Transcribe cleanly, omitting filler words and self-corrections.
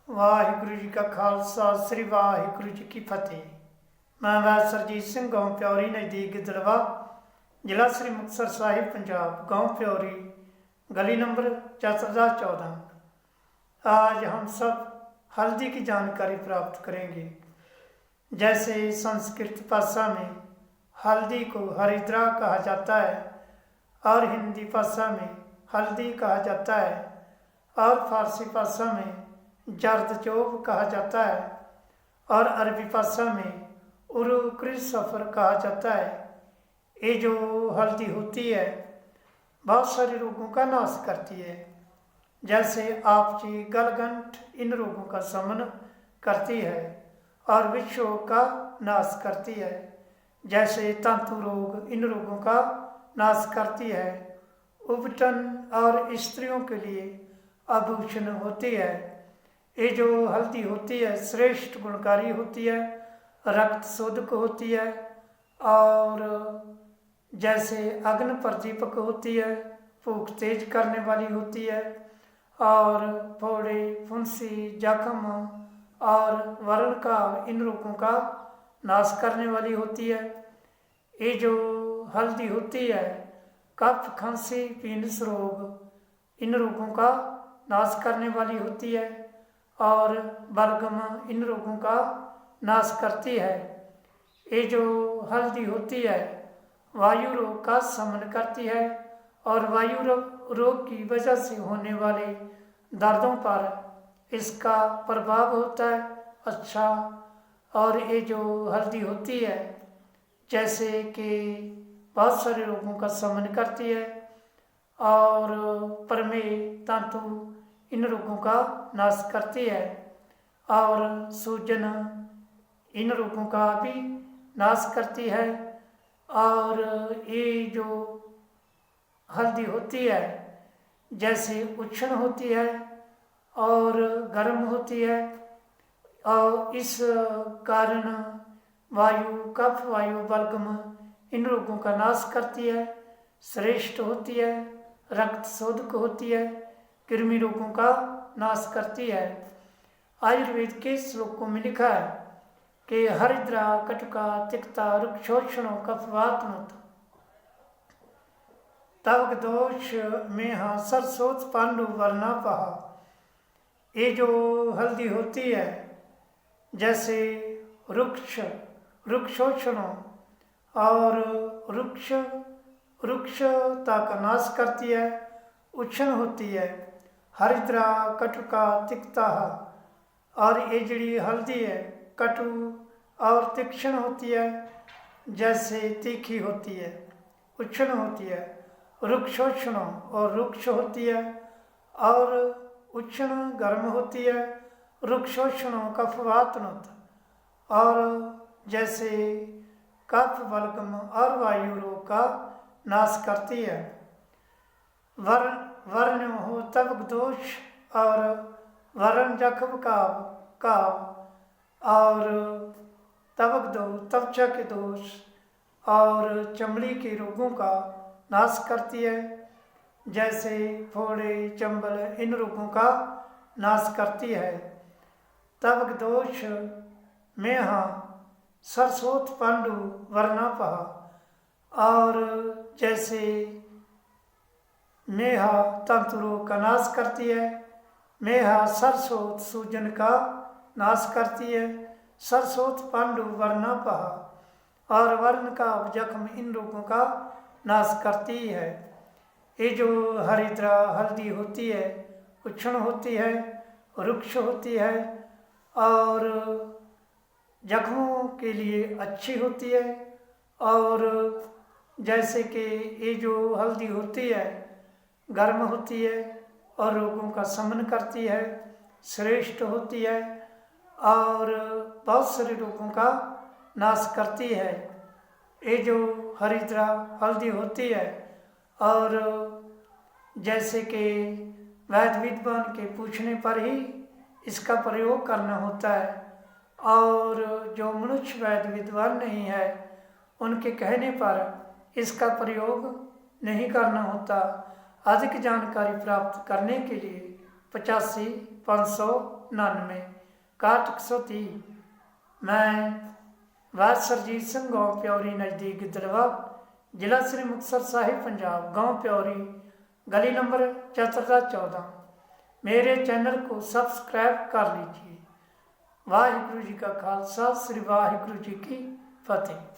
वाहिगुरु जी का खालसा श्री वाहिगुरु जी की फतेह। मैं वैद सरजीत सिंह गाँव प्यौरी नज़दीक गिदड़वा जिला श्री मुक्तसर साहिब पंजाब। गाँव प्यौरी गली नंबर 4014। आज हम सब हल्दी की जानकारी प्राप्त करेंगे। जैसे संस्कृत भाषा में हल्दी को हरिद्रा कहा जाता है और हिंदी भाषा में हल्दी कहा जाता है और फारसी भाषा में जर्दजोब कहा जाता है और अरबी भाषा में उरुक्र सफ़र कहा जाता है। ये जो हल्दी होती है बहुत सारे रोगों का नाश करती है, जैसे आपची गलगंठ इन रोगों का शमन करती है और विषों का नाश करती है। जैसे तंतु रोग इन रोगों का नाश करती है। उबटन और स्त्रियों के लिए आभूषण होती है। ये जो हल्दी होती है श्रेष्ठ गुणकारी होती है, रक्त शोधक होती है और जैसे अग्नि प्रदीपक होती है, भूख तेज करने वाली होती है और फोड़े फुंसी जख्म और वर्ण का इन रोगों का नाश करने वाली होती है। ये जो हल्दी होती है कफ खांसी पीनस रोग इन रोगों का नाश करने वाली होती है और बलगम इन रोगों का नाश करती है। ये जो हल्दी होती है वायु रोग का शमन करती है और वायु रोग की वजह से होने वाले दर्दों पर इसका प्रभाव होता है अच्छा। और ये जो हल्दी होती है जैसे कि बहुत सारे रोगों का शमन करती है और प्रमेह तंतु इन रोगों का नाश करती है और सूजन इन रोगों का भी नाश करती है। और ये जो हल्दी होती है जैसे उष्ण होती है और गर्म होती है और इस कारण वायु कफ वायु बलगम इन रोगों का नाश करती है, श्रेष्ठ होती है, रक्त शोधक होती है, कृमि रोगों का नाश करती है। आयुर्वेद के श्लोकों में लिखा है कि हरिद्रा कटुका तिक्ता रुक्षोषणो कफवातनुत तवक दोष में हाँ सरसोत पांडु वर्णा पहा। ये जो हल्दी होती है जैसे रुक्षोषणों और रुक्षता का नाश करती है, उष्ण होती है। हरिद्रा कटुका तिक्ता और ये जड़ी हल्दी है कटु और तीक्ष्ण होती है, जैसे तीखी होती है, उष्ण होती है। रुक्षोष्ण और रुक्ष होती है और उष्ण गर्म होती है। रुक्षोष्ण कफवातनुत और जैसे कफ बलगम और वायु रोग का नाश करती है। वर्ण हो तब दोष और वर्ण जख्म का और तवक दो त्वचा के दोष और चमड़ी के रोगों का नाश करती है, जैसे फोड़े चंबल इन रोगों का नाश करती है। तवक दोष में हाँ सरसोत पांडु वर्णा पहा और जैसे मेहा तंतु रोग का नाश करती है। मेहा सरसोत सूजन का नाश करती है। सरसोत पांडु वर्णा पहा और वर्ण का जख्म इन रोगों का नाश करती है। ये जो हरिद्रा हल्दी होती है उष्ण होती है, रुक्ष होती है और जख्मों के लिए अच्छी होती है। और जैसे कि ये जो हल्दी होती है गर्म होती है और रोगों का शमन करती है, श्रेष्ठ होती है और बहुत सारे रोगों का नाश करती है। ये जो हरिद्रा हल्दी होती है और जैसे कि वैद्य विद्वान के पूछने पर ही इसका प्रयोग करना होता है और जो मनुष्य वैद्य विद्वान नहीं है उनके कहने पर इसका प्रयोग नहीं करना होता। अधिक जानकारी प्राप्त करने के लिए 85 599 6130। मैं वाद सरजीत सिंह गाँव प्यौरी नज़दीक गिद्धड़वा, जिला श्री मुक्तसर साहिब पंजाब, गाँव प्यौरी, गली नंबर 14। मेरे चैनल को सब्सक्राइब कर लीजिए। वाहिगुरु जी का खालसा, श्री वाहिगुरु जी की फतेह।